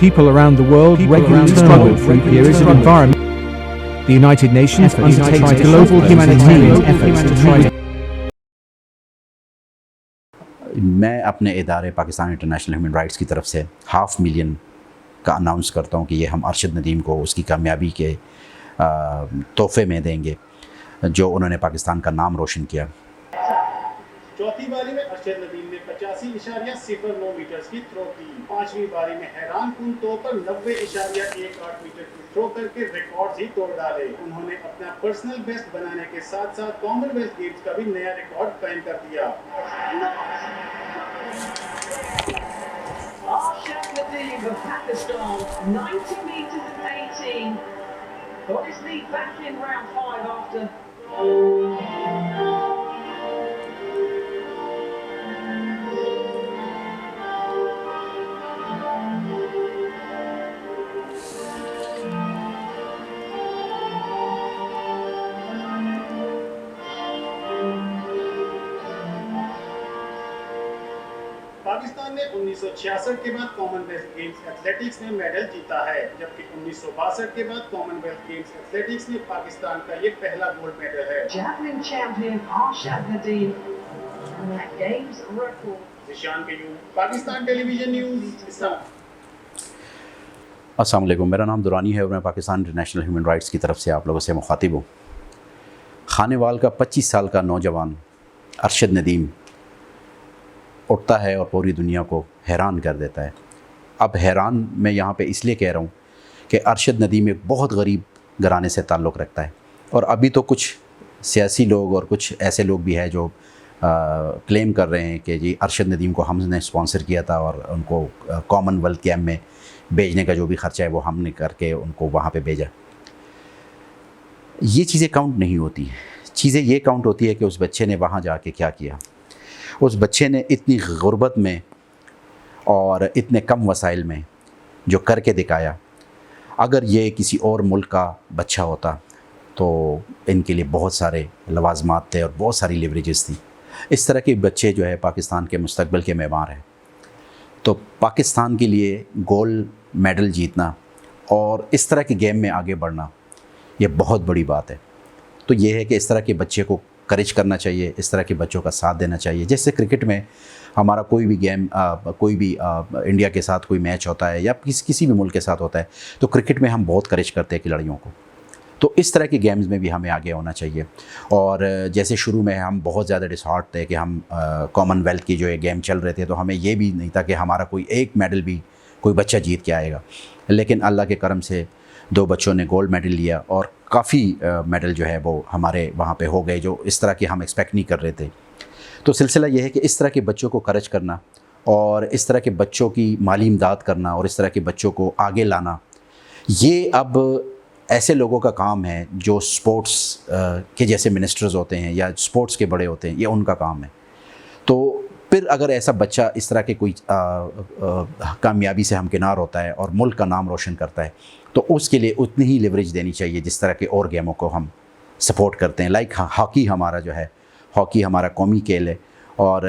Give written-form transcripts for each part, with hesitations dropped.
People around the world regularly struggle through periods of environment. The United Nations undertakes global humanitarian efforts to try to میں اپنے ادارے Pakistan international human rights کی طرف سے 500,000 کا announce کرتا ہوں کہ یہ ہم ارشد ندیم کو اس کی کامیابی کے تحفے میں دیں گے جو انہوں نے پاکستان کا نام روشن کیا۔ چوتھی باری میں ارشد ندیم نے 85.09 میٹرز کی تھرو کی۔ پانچویں باری میں حیران کن طور پر 90.18 میٹر کی تھرو کر کے ریکارڈز ہی توڑ ڈالے۔ انہوں نے اپنا پرسنل بیسٹ بنانے کے ساتھ ساتھ کامن ویلتھ گیمز کا بھی نیا ریکارڈ قائم کر دیا۔ Arshad Nadeem of Pakistan, 90 meters and 18. Got his lead back in round 5 after. Pakistan نے 1966 کے بعد کامن ویلتھ گیمز ایتھلیٹکس میں میڈل جیتا ہے، جبکہ 1962 کے بعد کامن ویلتھ گیمز ایتھلیٹکس میں پاکستان کا یہ پہلا گولڈ میڈل ہے۔ Javelin champion Arshad Nadeem and that games record. Zeeshan Qayyum, Pakistan television news, اسلام۔ السلام علیکم، میرا نام دورانی ہے اور میں پاکستان انٹرنیشنل ہیومن رائٹس کی طرف سے آپ لوگوں سے مخاطب ہوں۔ خانے وال کا 25 سال کا نوجوان ارشد ندیم اٹھتا ہے اور پوری دنیا کو حیران کر دیتا ہے۔ اب حیران میں یہاں پہ اس لیے کہہ رہا ہوں کہ ارشد ندیم ایک بہت غریب گھرانے سے تعلق رکھتا ہے، اور ابھی تو کچھ سیاسی لوگ اور کچھ ایسے لوگ بھی ہیں جو کلیم کر رہے ہیں کہ جی ارشد ندیم کو ہم نے اسپانسر کیا تھا اور ان کو کامن ویلتھ گیم میں بھیجنے کا جو بھی خرچہ ہے وہ ہم نے کر کے ان کو وہاں پہ بھیجا۔ یہ چیزیں کاؤنٹ نہیں ہوتی، چیزیں یہ کاؤنٹ ہوتی ہے کہ اس بچے نے وہاں جا کے کیا کیا۔ اس بچے نے اتنی غربت میں اور اتنے کم وسائل میں جو کر کے دکھایا، اگر یہ کسی اور ملک کا بچہ ہوتا تو ان کے لیے بہت سارے لوازمات تھے اور بہت ساری لیوریجز تھی۔ اس طرح کے بچے جو ہے پاکستان کے مستقبل کے معمار ہیں، تو پاکستان کے لیے گولڈ میڈل جیتنا اور اس طرح کے گیم میں آگے بڑھنا یہ بہت بڑی بات ہے۔ تو یہ ہے کہ اس طرح کے بچے کو کریج کرنا چاہیے، اس طرح کے بچوں کا ساتھ دینا چاہیے۔ جیسے کرکٹ میں ہمارا کوئی بھی گیم کوئی بھی انڈیا کے ساتھ کوئی میچ ہوتا ہے یا کسی بھی ملک کے ساتھ ہوتا ہے تو کرکٹ میں ہم بہت کریج کرتے ہیں کھلاڑیوں کو، تو اس طرح کے گیمز میں بھی ہمیں آگے ہونا چاہیے۔ اور جیسے شروع میں ہم بہت زیادہ ڈسہارٹ تھے کہ ہم کامن ویلتھ کی جو یہ گیم چل رہے تھے تو ہمیں یہ بھی نہیں تھا کہ ہمارا کوئی ایک میڈل بھی کوئی بچہ جیت کے آئے گا، لیکن اللہ کے کرم سے 2 بچوں نے گولڈ میڈل لیا اور کافی میڈل جو ہے وہ ہمارے وہاں پہ ہو گئے جو اس طرح کے ہم ایکسپیکٹ نہیں کر رہے تھے۔ تو سلسلہ یہ ہے کہ اس طرح کے بچوں کو کریج کرنا اور اس طرح کے بچوں کی مالی امداد کرنا اور اس طرح کے بچوں کو آگے لانا، یہ اب ایسے لوگوں کا کام ہے جو سپورٹس کے جیسے منسٹرز ہوتے ہیں یا سپورٹس کے بڑے ہوتے ہیں، یہ ان کا کام ہے۔ تو پھر اگر ایسا بچہ اس طرح کے کوئی کامیابی سے ہمکنار ہوتا ہے اور ملک کا نام روشن کرتا ہے تو اس کے لیے اتنی ہی لیوریج دینی چاہیے جس طرح کے اور گیموں کو ہم سپورٹ کرتے ہیں۔ لائک ہاکی ہمارا جو ہے، ہاکی ہمارا قومی کھیل ہے، اور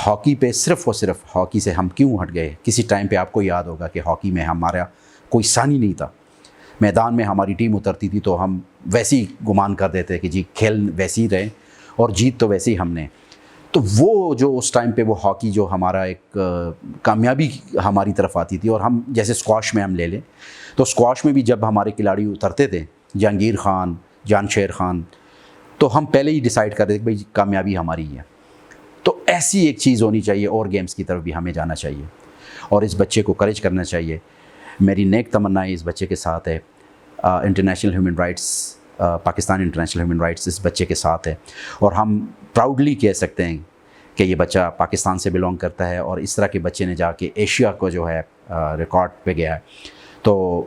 ہاکی پہ صرف اور صرف ہاکی سے ہم کیوں ہٹ گئے؟ کسی ٹائم پہ آپ کو یاد ہوگا کہ ہاکی میں ہمارا کوئی ثانی نہیں تھا، میدان میں ہماری ٹیم اترتی تھی تو ہم ویسے ہی گمان کر دیتے کہ جی کھیل ویسے ہی رہے اور جیت تو ویسے ہی ہم نے۔ تو وہ جو اس ٹائم پہ وہ ہاکی جو ہمارا ایک کامیابی ہماری طرف آتی تھی، اور ہم جیسے اسکواش میں ہم لے لیں تو اسکواش میں بھی جب ہمارے کھلاڑی اترتے تھے، جہانگیر خان، جان شیر خان، تو ہم پہلے ہی ڈیسائیڈ کر دیتے کہ بھائی کامیابی ہماری ہے۔ تو ایسی ایک چیز ہونی چاہیے اور گیمز کی طرف بھی ہمیں جانا چاہیے اور اس بچے کو کریج کرنا چاہیے۔ میری نیک تمنا اس بچے کے ساتھ ہے، international human rights, Pakistan international human rights اس بچے کے ساتھ ہے، اور ہم پراؤڈلی کہہ سکتے ہیں کہ یہ بچہ پاکستان سے بلونگ کرتا ہے، اور اس طرح کے بچے نے جا کے ایشیا کو جو ہے ریکارڈ پہ گیا ہے۔ تو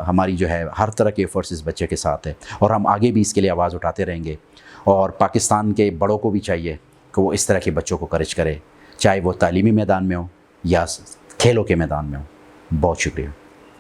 ہماری جو ہے ہر طرح کے ایفرٹس اس بچے کے ساتھ ہے، اور ہم آگے بھی اس کے لیے آواز اٹھاتے رہیں گے، اور پاکستان کے بڑوں کو بھی چاہیے کہ وہ اس طرح کے بچوں کو کریج کرے، چاہے وہ تعلیمی میدان میں ہو یا کھیلوں کے میدان میں ہو۔ بہت شکریہ۔